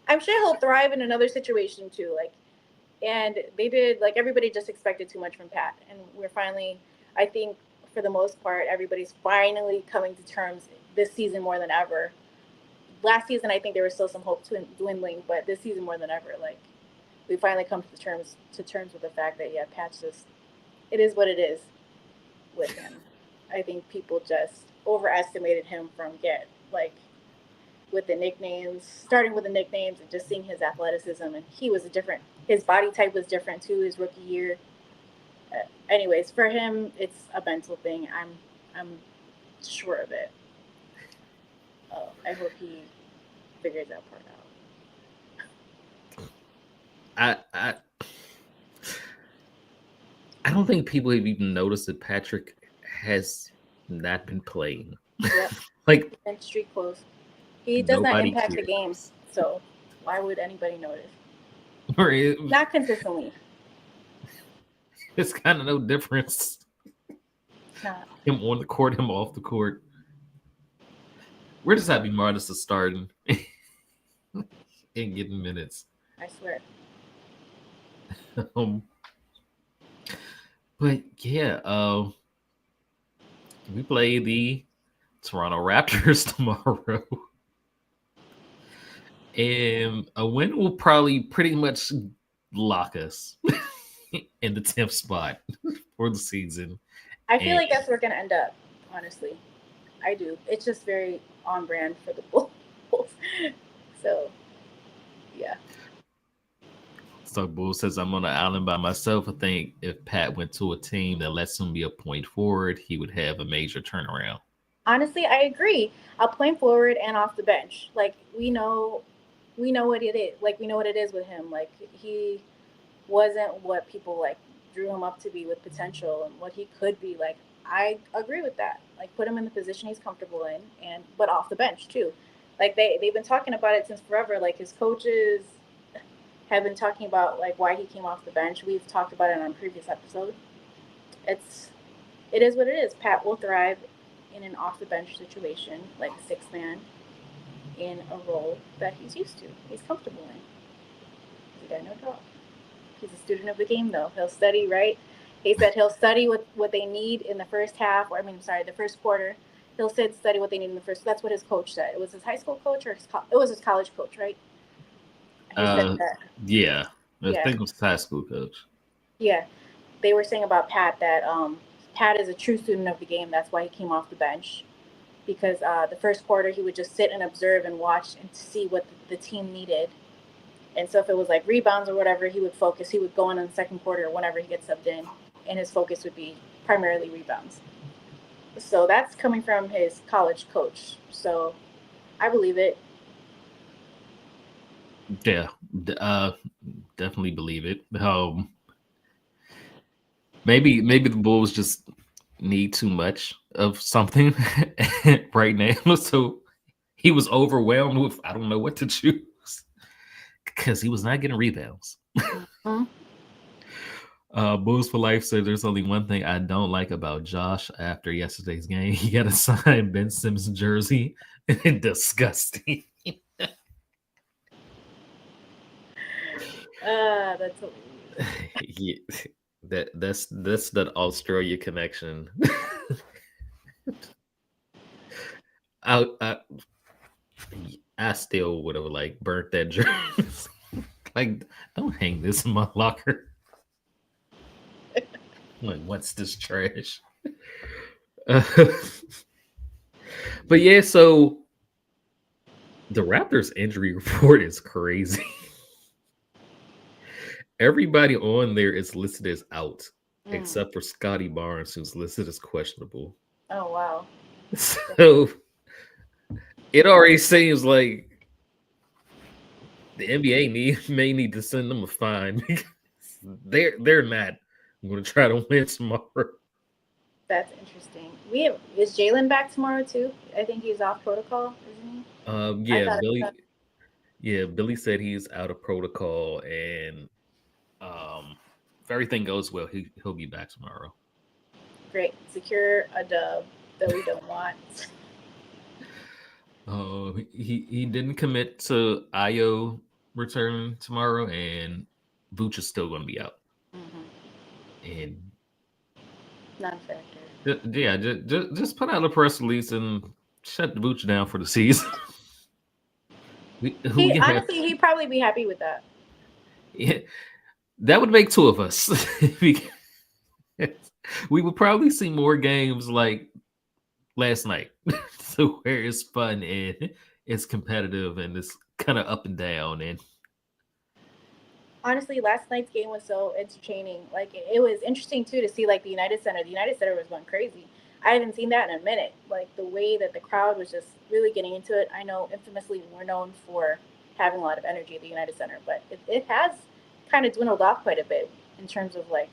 I'm sure he'll thrive in another situation too. Like, and they did, like, everybody just expected too much from Pat, and we're finally, I think, for the most part, everybody's finally coming to terms this season more than ever. Last season, I think there was still some hope dwindling, but this season more than ever, like, we finally come to terms with the fact that, yeah, Pat's just, it is what it is with him. I think people just overestimated him from with the nicknames, starting with the nicknames and just seeing his athleticism. And he was his body type was different too his rookie year. Anyways, for him, it's a mental thing. I'm sure of it. I hope he figures that part out. I don't think people have even noticed that Patrick has not been playing. Yep. Like, and street clothes. He does not impact the games, so why would anybody notice? Not consistently. It's kind of no difference. Not. Him on the court, him off the court. We're just happy Martis is starting and getting minutes. I swear. But yeah, we play the Toronto Raptors tomorrow. And a win will probably pretty much lock us in the 10th spot for the season. I feel like that's where we're going to end up, honestly. I do. It's just very on brand for the Bulls. So, yeah. So Bull says, I'm on the island by myself. I think if Pat went to a team that lets him be a point forward, he would have a major turnaround. Honestly, I agree. A point forward and off the bench. Like, we know what it is. Like, we know what it is with him. Like, he wasn't what people, like, drew him up to be with potential and what he could be. Like, I agree with that. Like, put him in the position he's comfortable in, but off the bench, too. Like, they've been talking about it since forever. Like, his coaches have been talking about, like, why he came off the bench. We've talked about it on a previous episode. It is what it is. Pat will thrive in an off-the-bench situation, like sixth man, in a role that he's used to, he's comfortable in. He got no dog. He's a student of the game, though. He'll study, right? He said he'll study what they need in the first half, the first quarter. He'll study what they need in the first. That's what his coach said. It was his high school coach or it was his college coach, right? He said that. Yeah. I think it was his high school coach. Yeah. They were saying about Pat that Pat is a true student of the game. That's why he came off the bench. Because the first quarter, he would just sit and observe and watch and see what the team needed. And so if it was like rebounds or whatever, he would focus. He would go in the second quarter whenever he gets subbed in, and his focus would be primarily rebounds. So that's coming from his college coach. So I believe it. Yeah, definitely believe it. Maybe the Bulls just need too much of something right now. So he was overwhelmed with, I don't know what to choose, because he was not getting rebounds. Mm-hmm. Bulls for Life said there's only one thing I don't like about Josh after yesterday's game. He got a signed Ben Simmons jersey. Disgusting. That's Yeah, that's that Australia connection. I still would have like burnt that jersey. Like, don't hang this in my locker. Like, what's this trash? But yeah, so the Raptors injury report is crazy. Everybody on there is listed as out, except for Scotty Barnes, who's listed as questionable. Oh, wow. So it already seems like The NBA may need to send them a fine because they're not going to try to win tomorrow. That's interesting. Is Jalen back tomorrow too? I think he's off protocol, isn't he? Yeah, Billy. Yeah, Billy said he's out of protocol, and if everything goes well, he'll be back tomorrow. Great, secure a dub that we don't want. He didn't commit to Io return tomorrow, and Vooch is still going to be out. And non-factor. Yeah, just put out a press release and shut the Vooch down for the season. Honestly, he'd probably be happy with that. Yeah, that would make two of us. We would probably see more games like last night, so where it's fun and it's competitive and it's kind of up and down. And honestly, last night's game was so entertaining. Like it was interesting too to see like the United Center. The United Center was going crazy. I haven't seen that in a minute. Like the way that the crowd was just really getting into it. I know infamously we're known for having a lot of energy at the United Center, but it has kind of dwindled off quite a bit in terms of like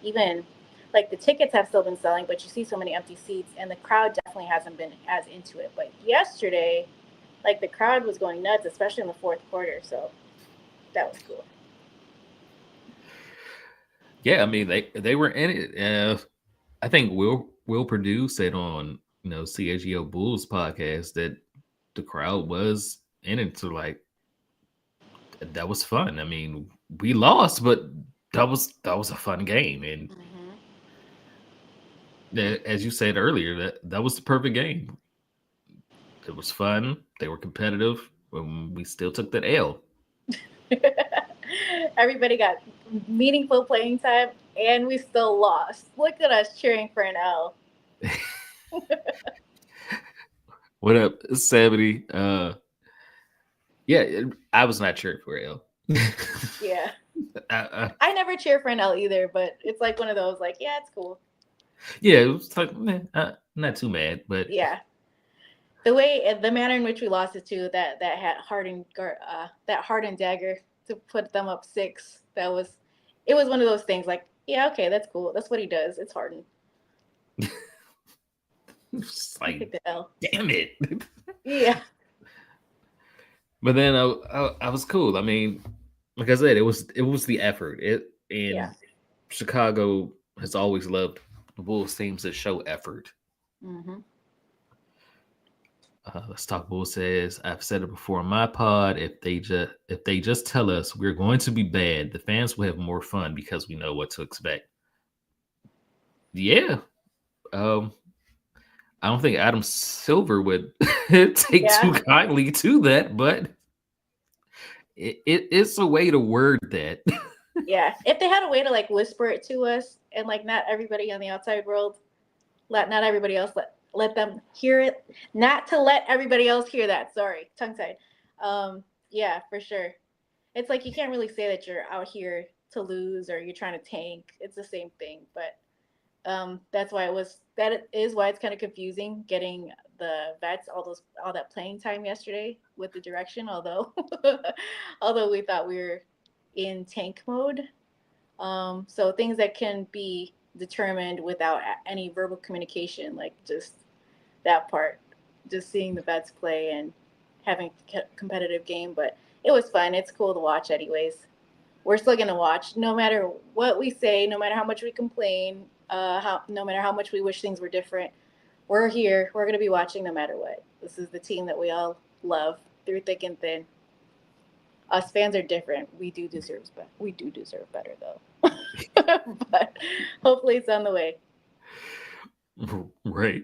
even like the tickets have still been selling, but you see so many empty seats and the crowd definitely hasn't been as into it. But yesterday, like the crowd was going nuts, especially in the fourth quarter. So that was cool. Yeah, I mean they were in it. I think Will Purdue said on CHGO Bulls podcast that the crowd was in it to like that was fun. I mean, we lost, but that was a fun game, and as you said earlier, that was the perfect game. It was fun. They were competitive. We still took that L. Everybody got meaningful playing time, and we still lost. Look at us cheering for an L. What up, 70? Yeah, I was not cheering for L. Yeah. I never cheer for an L either, but it's like one of those, like, yeah, it's cool. Yeah, it was like, not too mad, but yeah. The manner in which we lost it to that had hardened dagger to put them up 6. It was one of those things like, yeah, okay, that's cool. That's what he does. It's Harden. It's like, the L. Damn it. Yeah. But then I was cool. I mean, like I said, it was the effort. Chicago has always loved the Bulls teams that show effort. Mm-hmm. Let's Talk Bull says, I've said it before on my pod. If they just tell us we're going to be bad, the fans will have more fun because we know what to expect. Yeah. I don't think Adam Silver would take too kindly to that, but it's a way to word that. Yeah. If they had a way to like whisper it to us and like not everybody on the outside world, not everybody else let them hear it, not to let everybody else hear that. Sorry, tongue tied. Yeah, for sure. It's like you can't really say that you're out here to lose or you're trying to tank. It's the same thing, but that is why it's kind of confusing getting the vets all that playing time yesterday with the direction. Although we thought we were in tank mode, so things that can be determined without any verbal communication, like just that part, just seeing the vets play and having a competitive game. But it was fun. It's cool to watch anyways. We're still going to watch no matter what we say, no matter how much we complain, no matter how much we wish things were different. We're here. We're going to be watching no matter what. This is the team that we all love through thick and thin. Us fans are different. We do deserve better though. But hopefully it's on the way. Right.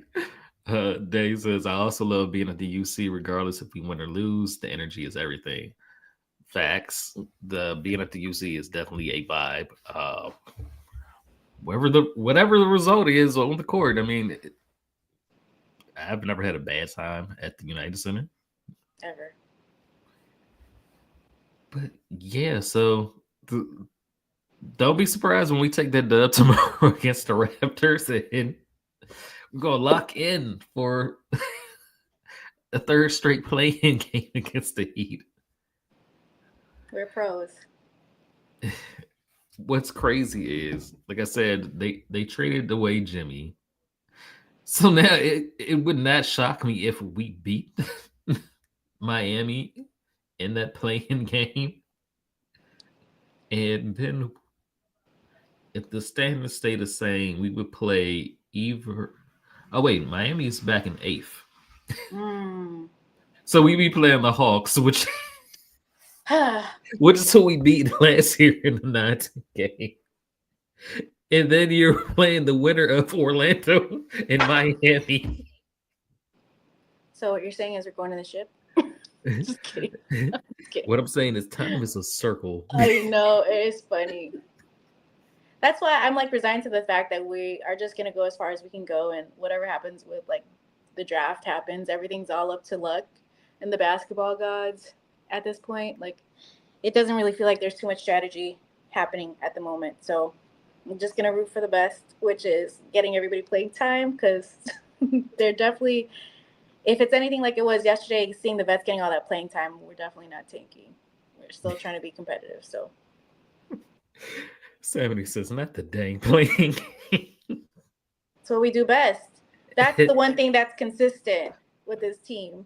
Dave says, I also love being at the UC regardless if we win or lose. The energy is everything. Facts. The being at the UC is definitely a vibe. Whatever the result is on the court, I mean, I've never had a bad time at the United Center. Ever. But yeah, so don't be surprised when we take that dub tomorrow against the Raptors, and we're gonna lock in for a third straight play-in game against the Heat. We're pros. What's crazy is, like I said, they traded away Jimmy. So now it would not shock me if we beat Miami in that playing game. And then if the standings stay the same, we would play either. Oh wait, Miami's back in 8th. Mm. So we be playing the Hawks, which Ah, which is who we beat last year in the 19th game. And then you're playing the winner of Orlando and Miami. so what you're saying is we're going to the ship? Just kidding. Just kidding. What I'm saying is time is a circle. I know, it is funny. That's why I'm like resigned to the fact that we are just gonna go as far as we can go, and whatever happens with like the draft happens. Everything's all up to luck and the basketball gods at this point. Like it doesn't really feel like there's too much strategy happening at the moment. So I'm just gonna root for the best, which is getting everybody playing time, because they're definitely, if it's anything like it was yesterday, seeing the vets getting all that playing time, we're definitely not tanking. We're still trying to be competitive. So 70 says, not the dang playing. that's what we do best. That's the one thing that's consistent with this team.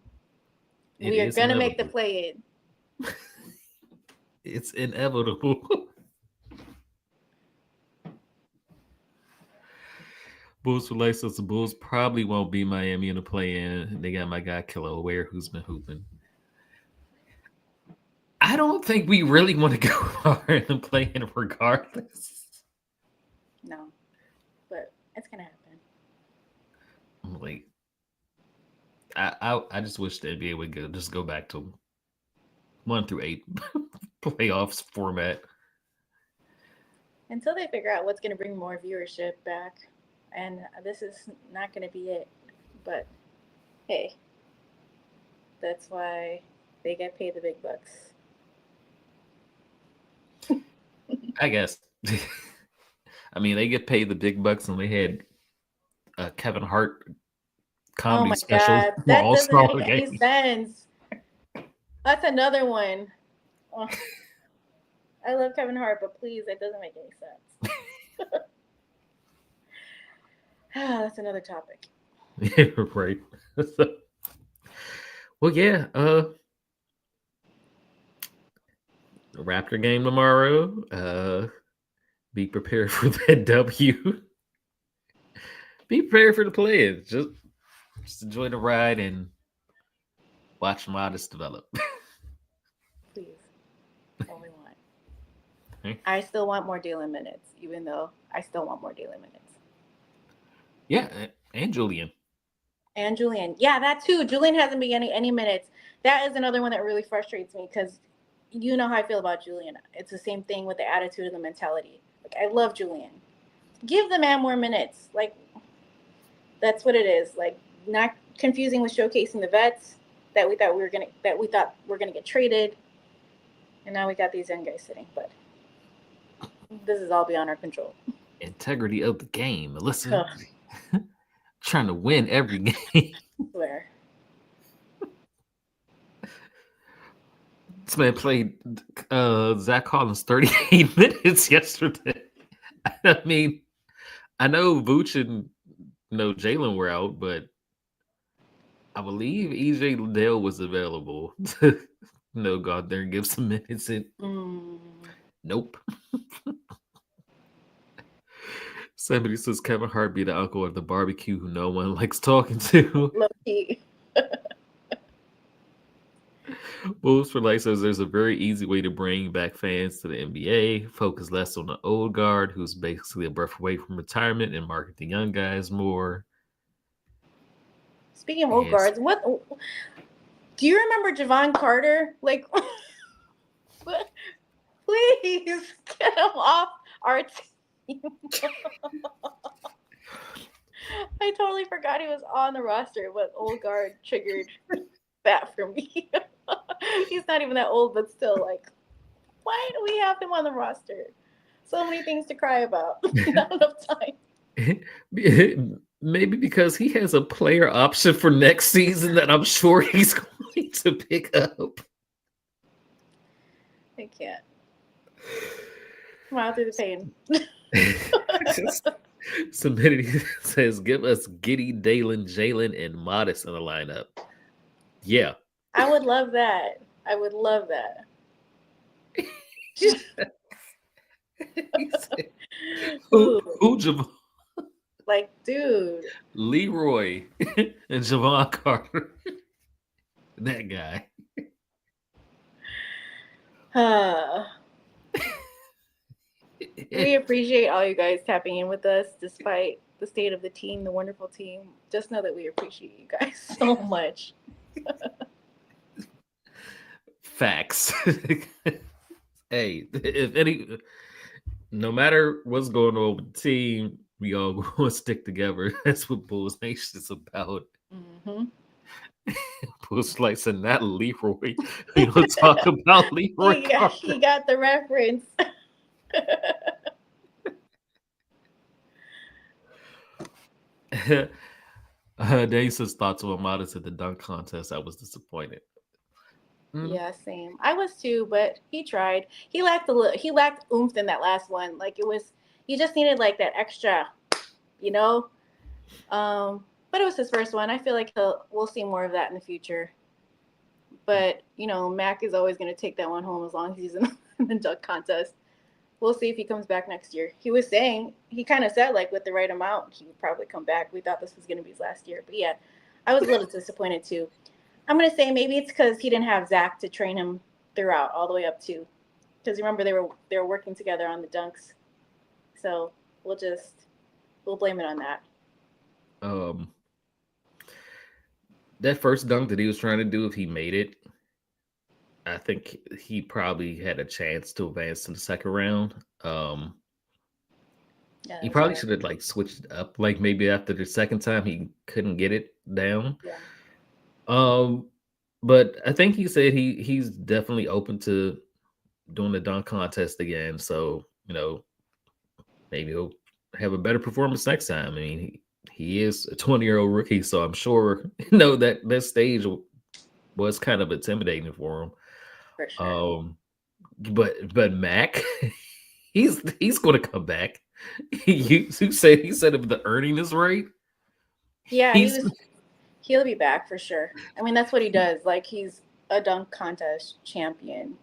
We are gonna make the play in. It's inevitable. Bulls for life says the Bulls probably won't be Miami in the play-in. They got my guy Kilo Ware, who's been hooping. I don't think we really want to go hard in the play-in regardless. No, but it's gonna happen. Like, I just wish the NBA would just go back to 1 through 8 playoffs format Until they figure out what's gonna bring more viewership back, and this is not gonna be it. But hey, that's why they get paid the big bucks. I guess. I mean, they get paid the big bucks, and they had a Kevin Hart comedy Oh my special god, for that All-Star doesn't make any game. sense. That's another one. Oh, I love Kevin Hart, but please, it doesn't make any sense. That's another topic. Yeah, right. Well, yeah. Raptor game tomorrow. Be prepared for that W. Be prepared for the play. Just enjoy the ride and watch Modest develop. Please. All we want. Okay. I still want more Dalen minutes, even though I still want more Dalen minutes. Yeah, and Julian. And Julian. Yeah, that too. Julian hasn't been getting any minutes. That is another one that really frustrates me, because you know how I feel about Julian. It's the same thing with the attitude and the mentality. Like, I love Julian. Give the man more minutes. Like, that's what it is. Like, not confusing with showcasing the vets that we thought were gonna get traded, and now we got these young guys sitting. But this is all beyond our control. Integrity of the game. Listen, trying to win every game. Where? This man played Zach Collins 38 minutes yesterday. I mean, I know Vooch and Jalen were out, but I believe EJ Liddell was available to go out there and give some minutes. Nope. Somebody says Kevin Hart be the uncle at the barbecue who no one likes talking to. Low key. Bulls for Life says there's a very easy way to bring back fans to the NBA. Focus less on the old guard, who's basically a breath away from retirement, and market the young guys more. Speaking of old guards, what do you remember Javon Carter? Like, please get him off our team. I totally forgot he was on the roster, but old guard triggered that for me. He's not even that old, but still, like, why do we have him on the roster? So many things to cry about. Not enough time. Maybe because he has a player option for next season that I'm sure he's going to pick up. Like, can't. Smile through the pain. Somebody says, give us Giddey, Dalen, Jalen, and Modest in the lineup. Yeah. I would love that. I would love that. He said, Ooh, who Javon? like, dude. Leroy and Javon Carter. That guy. We appreciate all you guys tapping in with us despite the state of the team, the wonderful team. Just know that we appreciate you guys so much. Facts. Hey, if any, no matter what's going on with the team, we all going to stick together. That's what Bulls Nation is about. Mm-hmm. Bulls Slice and not Leroy. We don't talk about Leroy. He got the reference. Dace's thoughts on Modest at the dunk contest. I was disappointed. Yeah, same. I was too, but he tried. He lacked oomph in that last one. Like he just needed like that extra, you know. But it was his first one. I feel like we'll see more of that in the future. But Mac is always going to take that one home as long as he's in the dunk contest. We'll see if he comes back next year. He kind of said like with the right amount, he would probably come back. We thought this was going to be his last year. But yeah, I was a little disappointed too. I'm going to say maybe it's because he didn't have Zach to train him throughout all the way up to. Because remember, they were working together on the dunks. So we'll blame it on that. That first dunk that he was trying to do, if he made it, I think he probably had a chance to advance to the second round. He probably should have like switched it up. Like maybe after the second time he couldn't get it down. Yeah. But I think he said he's definitely open to doing the dunk contest again. So maybe he'll have a better performance next time. I mean, he is a 20-year-old rookie, so I'm sure that stage was kind of intimidating for him. For sure. But Mac, he's going to come back. He said if the earning is right, yeah, he'll be back for sure. I mean, that's what he does. Like he's a dunk contest champion,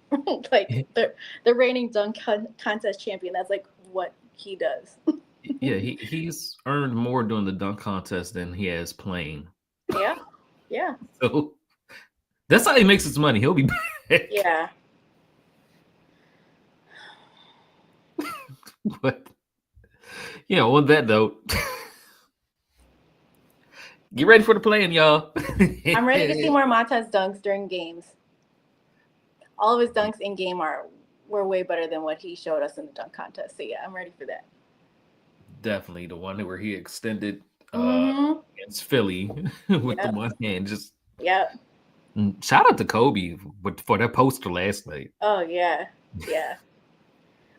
like the reigning dunk contest champion. That's like what he does. Yeah, he's earned more doing the dunk contest than he has playing. Yeah. So that's how he makes his money. He'll be back. Yeah. But on that note, get ready for the playing, y'all. I'm ready to see more Mataz dunks during games. All of his dunks in game were way better than what he showed us in the dunk contest. So yeah, I'm ready for that. Definitely the one where he extended against Philly with the one hand. Just shout out to Kobe for that poster last night. Oh yeah.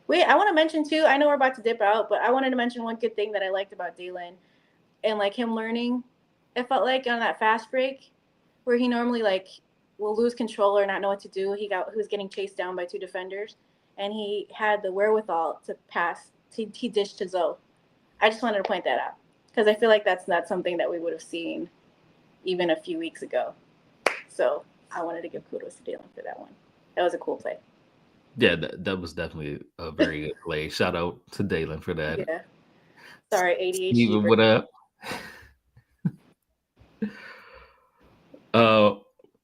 Wait, I want to mention too. I know we're about to dip out, but I wanted to mention one good thing that I liked about Dalen, and like him learning. It felt like on that fast break, where he normally like will lose control or not know what to do. He was getting chased down by two defenders, and he had the wherewithal to pass. He dished to Zoe. I just wanted to point that out because I feel like that's not something that we would have seen even a few weeks ago. So I wanted to give kudos to Dalen for that one. That was a cool play. Yeah, that was definitely a very good play. Shout out to Dalen for that. Yeah. Sorry, ADHD. Steven, what up?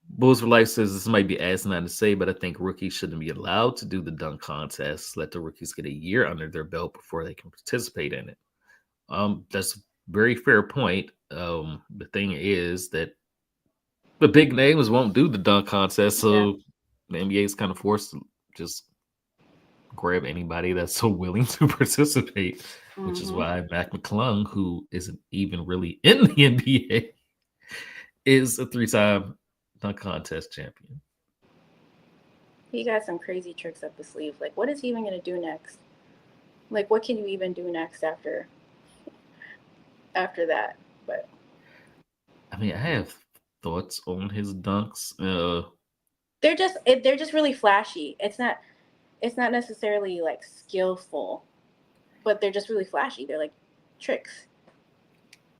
Bulls for Life says this might be asinine to say, but I think rookies shouldn't be allowed to do the dunk contest. Let the rookies get a year under their belt before they can participate in it. That's a very fair point. The thing is that the big names won't do the dunk contest, so the NBA is kind of forced to just grab anybody that's so willing to participate, which is why Mac McClung, who isn't even really in the NBA, is a 3-time dunk contest champion. He got some crazy tricks up the sleeve. Like, what is he even going to do next? Like, what can you even do next after that? But I mean, I have thoughts on his dunks. they're just really flashy. It's not. it's not necessarily like skillful, but they're just really flashy. They're like tricks.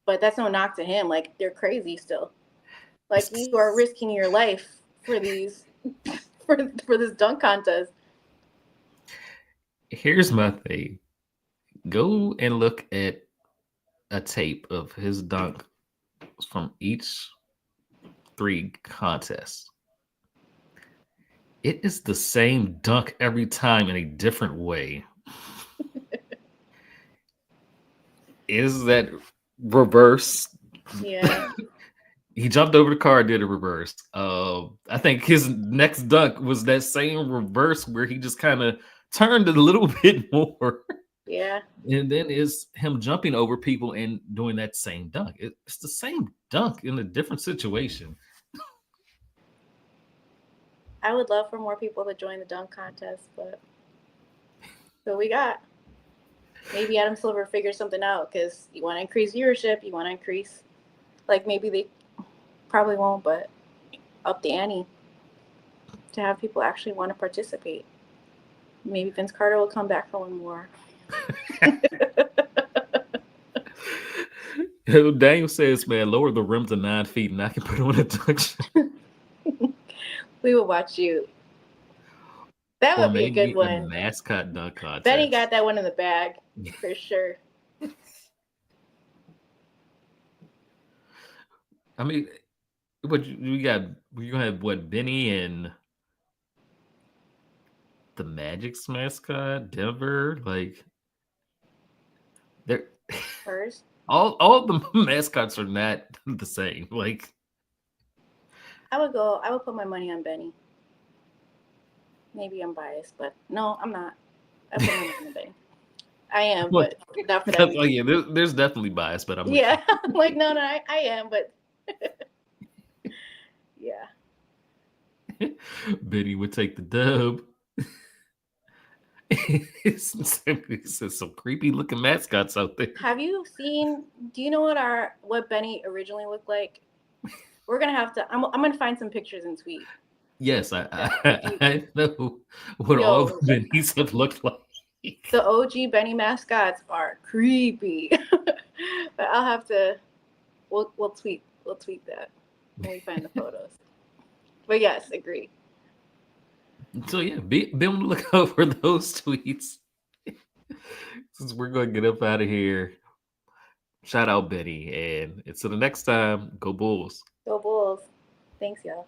But that's no knock to him. Like they're crazy still. Like you are risking your life for these for this dunk contest. Here's my thing. Go and look at a tape of his dunk from each 3 contests. It is the same dunk every time in a different way. Is that reverse? Yeah. He jumped over the car, did a reverse. I think his next dunk was that same reverse where he just kind of turned a little bit more. Yeah. And then is him jumping over people and doing that same dunk. It's the same dunk in a different situation. I would love for more people to join the dunk contest, but so we got. Maybe Adam Silver figures something out because you want to increase viewership, you want to increase, like maybe they probably won't, but up the ante to have people actually want to participate. Maybe Vince Carter will come back for one more. Daniel says, man, lower the rim to 9 feet and I can put on a dunk shot. We will watch you. That would be a good one. A mascot dunk contest. Benny got that one in the bag for sure. I mean, what you got? You gonna have what? Benny and the Magic's mascot, Denver. Like they're First, all the mascots are not the same. Like I would put my money on Benny. Maybe I'm biased, but no, I'm not. I put my money on Benny. I am, but not for that. Oh yeah, there's definitely bias, but I'm yeah, like no, I am, but yeah. Benny would take the dub. It's some creepy looking mascots out there. Have you seen? Do you know what Benny originally looked like? We're gonna have to. I'm gonna find some pictures and tweet. Yes, I know what all of Benny's have looked like. The OG Benny mascots are creepy, but I'll have to. We'll tweet that when we find the photos. But yes, agree. So yeah, be on the lookout for those tweets. Since we're going to get up out of here, shout out Benny, and until the next time, go Bulls. Go Bulls. Thanks, y'all.